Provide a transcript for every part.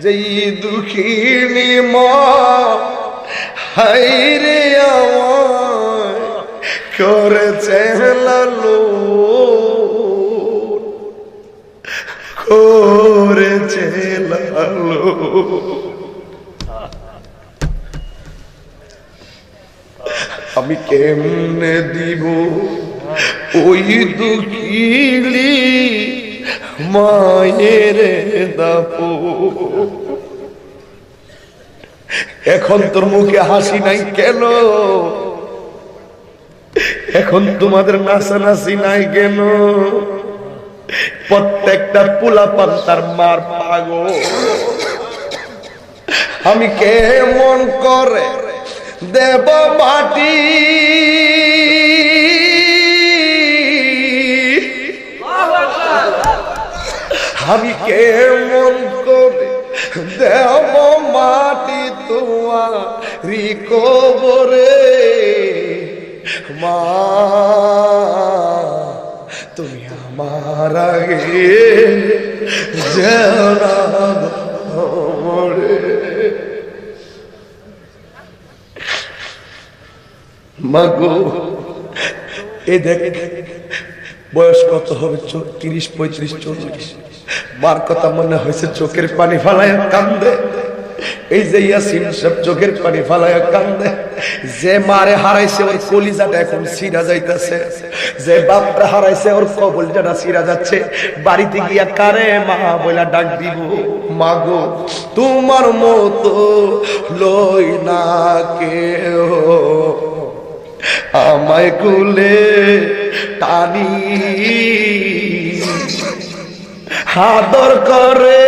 যেই দুঃখিনী মা হায়রে আমায় করেছে লালু করেছে লালু আমি কেমনে দিব ওই দুঃখিনী মায়ের দাপো এখন তোর মুখে হাসি নাই কেন এখন তোমাদের নাচানাচি নাই কেন প্রত্যেকটা পোলাপান তার মার পাগল আমি কেমন করে দেব মাটি আমি কেমন করে দেব মাটি তোমারি কবরে মা তুমি আমার আগে যারা মরে মাগো এ দেখ বয়স কত হবে 30, 35, 40 মার কথা মনে হয়েছে চোখের পানি ফালায় কান্দে এই যে ইয়াসিন সব চোখের পানি ফালায় কান্দে যে মারে হারাইছে ওর কলিজাটা এখন ছিঁড়া যাইতেছে যে বাপটা হারাইছে ওর কবলটা ছিঁড়া যাচ্ছে বাড়িতে গিয়া কারে মা বইলা ডাক দিব মাগো তোমার মতো লই না কেউ আমায় কুলে টানি আদর করে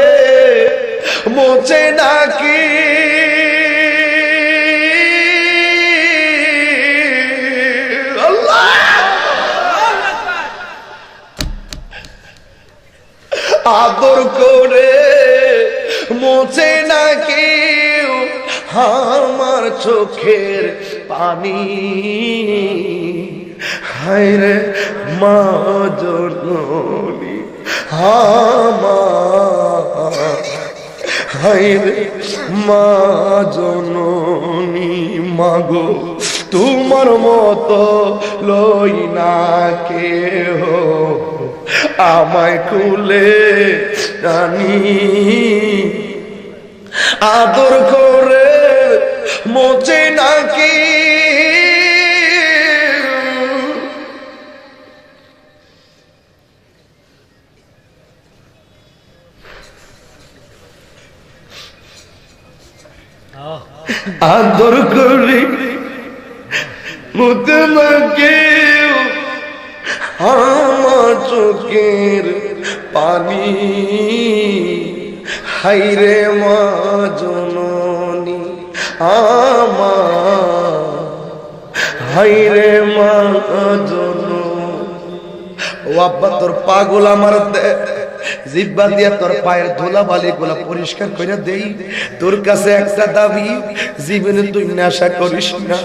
মোচে নাকি আদর করে মোচে নাকি আমার চোখের পানি হায়রে মা জননী আমার হায়রে মা জননী মাগো তোমার মতো লই না কেহ আমায় কুলে টানি আদর করে মোচে নাকি আদর করে মোচে নাকি আমার চোখের পানি হায়রে মা জননী আমার হায়রে মা জননী ও আব্বা তোর পাগল আমার জিব্বা দিয়া তোর পায়ের ধুলা বালি গুলা পরিষ্কার করে দেই তোর কাছে একটা দাবি জীবনে তুই নেশা করিস না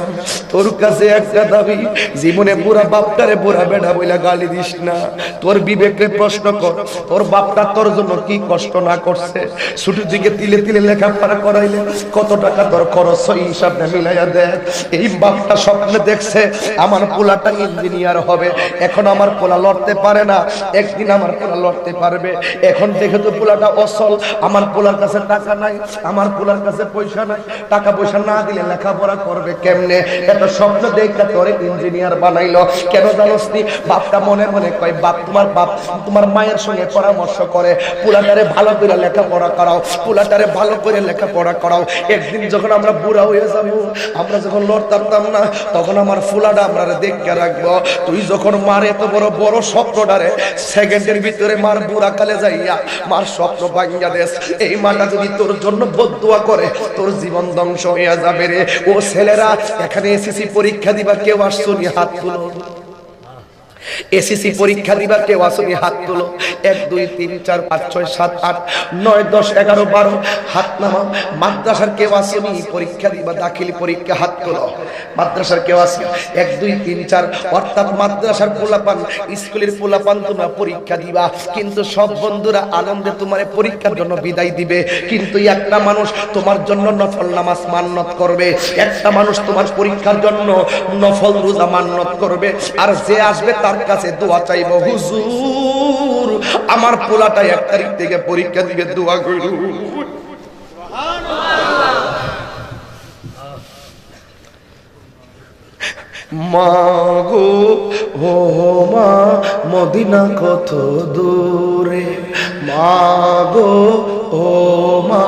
তোর কাছে একটা দাবি জীবনে বুড়া বাপটারে বুড়া বেড়া বইলা গালি দিস না তোর বিবেকে প্রশ্ন কর তোর বাপটা তোর জন্য কি কষ্ট না করছে ছোট থেকে তিলে তিলে লেখাপড়া করাইলে কত টাকা তোর খরচ হয় হিসাব না মিলাইয়া দেখ এই বাপটা স্বপ্নে দেখছে আমার পোলাটা ইঞ্জিনিয়ার হবে এখন আমার পোলা লড়তে পারে না একদিন আমার পোলা লড়তে পারবে এখন দেখে তো পোলাটা অসল আমার পোলার কাছে টাকা নাই আমার পোলার কাছে পয়সা নাই টাকা পয়সা না দিলে লেখাপড়া করবে কেমনে এত স্বপ্ন দেখে তোরে ইঞ্জিনিয়ার বানাইলো কেন জানোস নি বাপটা মনে মনে কয় বাপ তোমার মায়ের সঙ্গে পরামর্শ করে পোলাটারে ভালো করে লেখাপড়া করাও পোলাটারে ভালো করে লেখাপড়া করাও একদিন যখন আমরা বুড়া হয়ে যাব আমরা যখন লড়তাম না তখন আমার ফুলাটা আমরা দেখে রাখবো তুই যখন মার এত বড় বড় স্বপ্নটারে সেকেন্ডের ভিতরে মার বুড়া কালে যাইয়া মার স্বপ্ন ভাঙিয়া দেশ এই মাটা যদি তোর জন্য বদদুয়া করে তোর জীবন ধ্বংস হইয়া যাবে রে ও ছেলেরা এখানে এসএসসি পরীক্ষা দিবা কেউ আসছো নি হাত তুলো এসএসসি পরীক্ষা দিবা কেউ আসনি হাত তুলো। 1 2 3 4 5 6 7 8 9 10 11 12 হাত নামাও। মাদ্রাসার কেউ আসনি পরীক্ষা দিবা দাখিল পরীক্ষা হাত তুলো। মাদ্রাসার কেউ আসনি 1 2 3 4 অর্থাৎ মাদ্রাসার পোলাপান স্কুলের পোলাপান তোমরা পরীক্ষা দিবা, কিন্তু সব বন্ধুরা আনন্দে তোমার পরীক্ষার জন্য বিদায় দিবে। কিন্তু একটা মানুষ তোমার জন্য নফল নামাজ মান্নত করবে, একটা মানুষ তোমার পরীক্ষার জন্য নফল রোজা মান্নত করবে। আর যে আসবে তার কাছে দোয়া চাইব, হুজুর আমার পোলাটা 1 তারিখ থেকে পরীক্ষা দিবে, দোয়া করুন। মা গো ও মা মদিনা কত দূরে, মা গো ও মা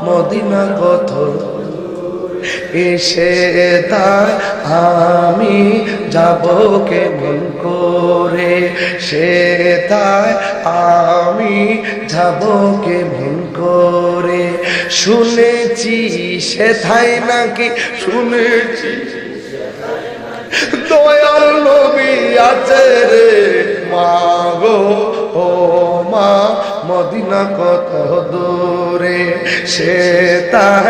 মদিনা কত এসে তাই আমি যাব কেমন করে, সে তাই আমি যাব কেমন করে। শুনেছি সে তাই নাকি, শুনেছি দয়াল নবী আছে রে, মা গো ও মা মদিনা কত দূরে, সে তাই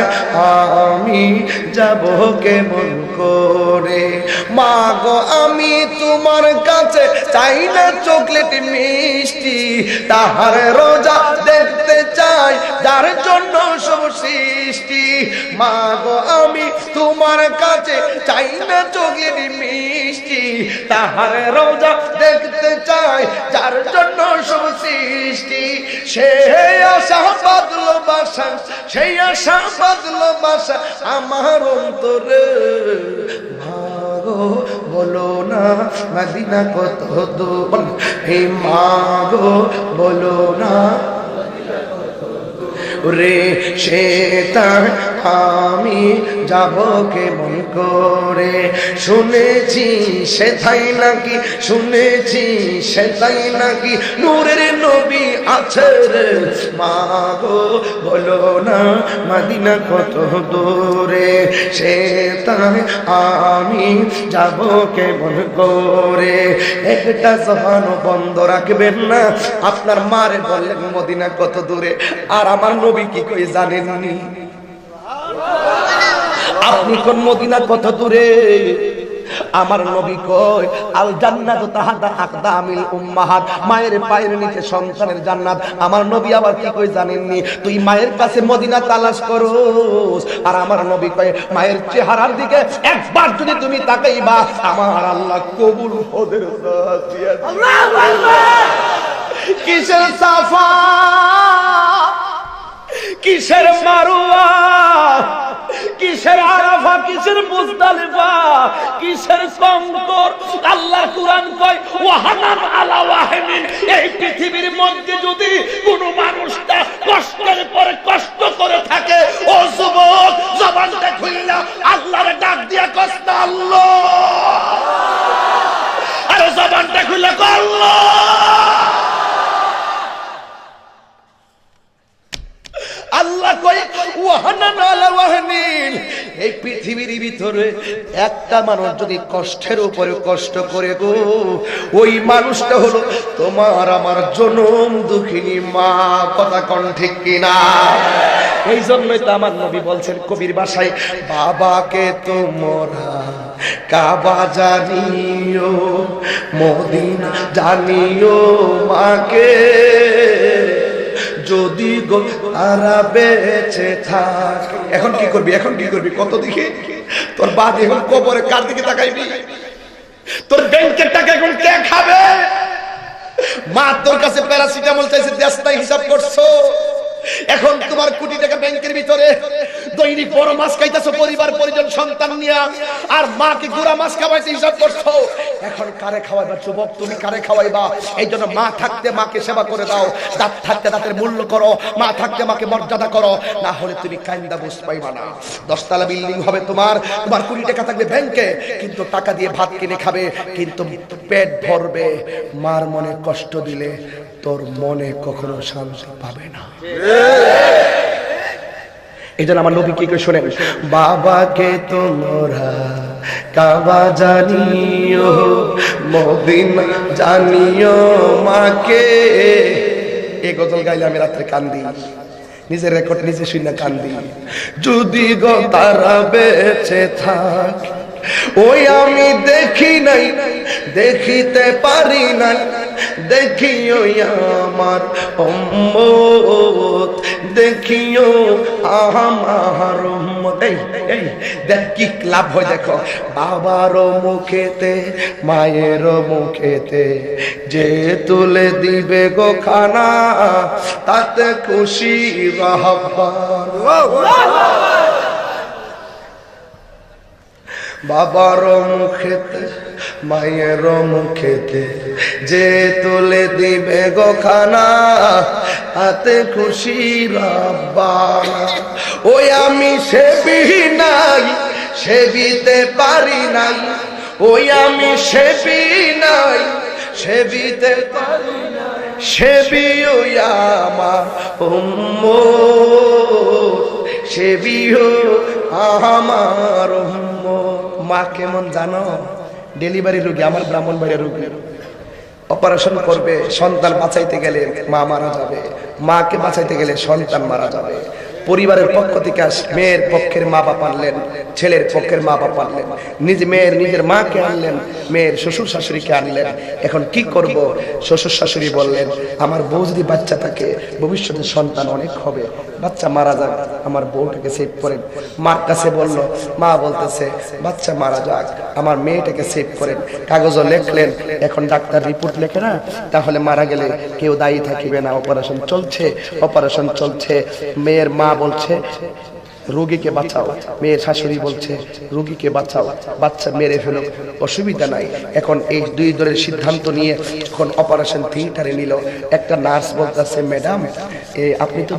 আমি যাব কেমন করে। মা গো আমি তোমার কাছে চাই না চকলেট মিষ্টি, তাহার রোজা দেখতে চাই যার জন্য সব সৃষ্টি। মা গো আমি তোমার কাছে চাই না চকলেট মিষ্টি, তাহার রোজা দেখতে চাই যার জন্য সব সৃষ্টি। সেই আশা বাদলো বাসা, সেই আশা বাদলো বাসা আমার অন্তরে। মাগো বলো না মদিনা কত দূর, হে মাগো বলো না রে, সে তার আমি যাব কেমন করে। শুনেছি সে তাই নাকি, শুনেছি সে তাই নাকি নূরের নবী আছে রে, মা গো বলো না মদিনা কত দূরে, সে তাই আমি যাব কেমন করে। একটা জবান বন্ধ রাখবেন না, আপনার মারে বললেন মদিনা কত দূরে, আর আমার নবী কি কই জানেননি? আপনি কোন মদিনা কত দূরে? আমার নবী কয় আল জান্নাতু তাহাতা আকদামিল উম্মাহাত, মায়ের পায়ের নিচে সন্তানের জান্নাত। আমার নবী আবার কি কই জানেননি? তুই মায়ের কাছে মদিনা তালাশ করোস, আর আমার নবী কয় মায়ের চেহারার দিকে একবার যদি তুমি তাকাইবা আমার আল্লাহ কবুল ওদের দিয়া দিবেন। আল্লাহু আকবার। কিসের সাফা, কিসের মারওয়া, কিসের আরাফা, কিসের মুজদালিফা, কিসের কঙ্কর। আল্লাহ কুরআন কয় ওয়াহানান আলা ওয়াহিনিন, এই পৃথিবীর মধ্যে যদি কোনো মানুষটা কষ্টের পরে কষ্ট করে থাকে, ও যুবক জবানটা খুললা আল্লাহরে ডাক দিয়া কষ্ট আল্লাহ, আরে জবানটা খুললা কয় আল্লাহ। আল্লাহ কয় ওয়াহানান আলা ওয়াহিনিন, এই পৃথিবীর ভিতরে একটা মানুষ যদি কষ্টের উপরে কষ্ট করে গো, ওই মানুষটা হলো তোমার আমার জনম দুঃখিনী মা। কথা কোন ঠিক কিনা? এই জন্যই তো আমার নবী বলছেন কবির ভাষায়, বাবাকে তোমরা কাবা জানিও, মদিনা জানিও মাকে, যদি গো তারা বেঁচে থাকে। এখন কি করবি, এখন কি করবি? কত দিকে তোর বাদ এখন কবরে কার দিকে তাকাইবি? তোর ব্যাংকের টাকা এখন কে খাবে? মা তোর কাছে প্যারাসিটামল চাইছে, দেশ নাই, হিসাব করছো। এখন তোমার কোটি টাকা ব্যাংকের ভিতরে, দৈনিক বড় মাছ খাইতেছো পরিবার পরিজন সন্তান নিয়ে, আর মাকে গুড়া মাছ খাওয়াইতে হিসাব করছো। এখন কারে খাওয়াইবা যুবক? তুমি কারে খাওয়াইবা? এই জন্য মা থাকতে মাকে সেবা করে দাও, দাঁত থাকতে দাঁতের মূল্য করো, মা থাকতে মাকে মর্যাদা করো, না হলে তুমি কাইন্দা বুঝ পাইবা না। 10 তলা বিল্ডিং হবে তোমার, তোমার কোটি টাকা থাকবে ব্যাংকে, কিন্তু টাকা দিয়ে ভাত কিনে খাবে, কিন্তু পেট ভরবে। মার মনে কষ্ট দিলে তোর মনে কখনো শান্তি পাবে না। এই জন্য আমার নবী কি করে শোনেন, বাবাকে তোমরা কাবা জানিও মদিনা জানিও মাকে। এই গজল গাইলে আমি রাত্রে কান্দি, নিজের রেকর্ড নিজে শুনে কান্দি। যদি গো তারা বেঁচে থাক, ওই আমি দেখি নাই, দেখিতে পারি নাই, দেখিও আমার উম্মত, দেখিও আমার উম্মত। এই দেখ কি লাভ হয়, দেখো বাবার মুখেতে মায়ের মুখেতে যে তুলে দিবে গো খানা, তাতে খুশি রাহবার। বাবার মুখেতে মায়ের মুখেতে যে তুলে দিবে গো খানা, তাতে খুশি রাব্বানা। ওই আমি সেবি নাই, সেবিতে পারি নাই, ওই আমি সেবি নাই, সেবিতে পারি নাই, সেবিও আমার উম্মত, সেবিও আমার উম্মত। মা কেমন জানো? ডেলিভারি রোগী, আমার ব্রাহ্মণবাড়িয়া রোগী, অপারেশন করবে, সন্তান বাঁচাইতে গেলে মা মারা যাবে, মাকে বাঁচাইতে গেলে সন্তান মারা যাবে। পরিবারের পক্ষ থেকে মেয়ের পক্ষের মা বাপ আনলেন, ছেলের পক্ষের মা বাপ আনলেন, নিজের মাকে আনলেন, মেয়ের শ্বশুর শাশুড়িকে আনলেন। এখন কি করব? শ্বশুর শাশুড়ি বললেন, আমার বউ যদি বাচ্চা থাকে ভবিষ্যতে সন্তান অনেক হবে, বাচ্চা মারা যাক, আমার বউটাকে সেভ করেন। মার কাছে বলল, মা বলতেছে বাচ্চা মারা যাক, আমার মেয়েটাকে সেভ করেন। কাগজও লেখলেন। এখন ডাক্তার রিপোর্ট লেখে না, তাহলে মারা গেলে কেউ দায়ী থাকিবে না। অপারেশন চলছে, অপারেশন চলছে। মেয়ের মা বলছে রোগীকে বাঁচাও, মেয়ের শাশুড়ি বলছে রোগীকে বাঁচাও, বাচ্চা মেরে ফেলো, অসুবিধা নাই। এখন এই দুই দলের সিদ্ধান্ত নিয়ে এখন অপারেশন থিয়েটারে নিল। একটা নার্স বলতেছে, ম্যাডাম আপনি তো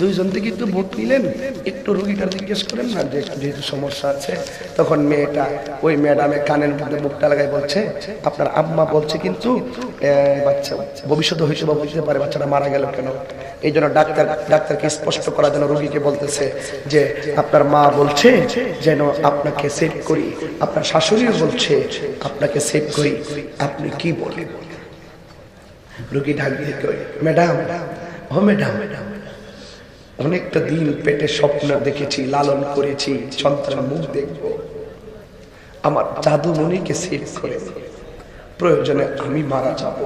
দুইজন থেকে একটু ভোট নিলেন, একটু রোগীটা জিজ্ঞেস করেন না যে যেহেতু সমস্যা আছে। তখন মেয়েটা ওই ম্যাডামের কানের মধ্যে মুখটা লাগাই বলছে, আপনার আম্মা বলছে কিন্তু বাচ্চা ভবিষ্যতে হয়েছে বা বুঝতে পারে বাচ্চাটা মারা গেল কেন। এই জন্য ডাক্তারকে স্পষ্ট করার জন্য রোগীকে বলতেছে যে আপনার মা বলছে যেন আপনাকে সেভ করি, আপনার শাশুড়িও বলছে আপনাকে সেভ করি, আপনি কি বলেন? রোগী ঢাক দিয়ে কই, ম্যাডাম, ও ম্যাডাম, অনেকটা দিন পেটে স্বপ্ন দেখেছি, লালন করেছি, সন্তানের মুখ দেখব, আমার জাদুমণিকে সেভ করে, প্রয়োজনে আমি মারা যাব।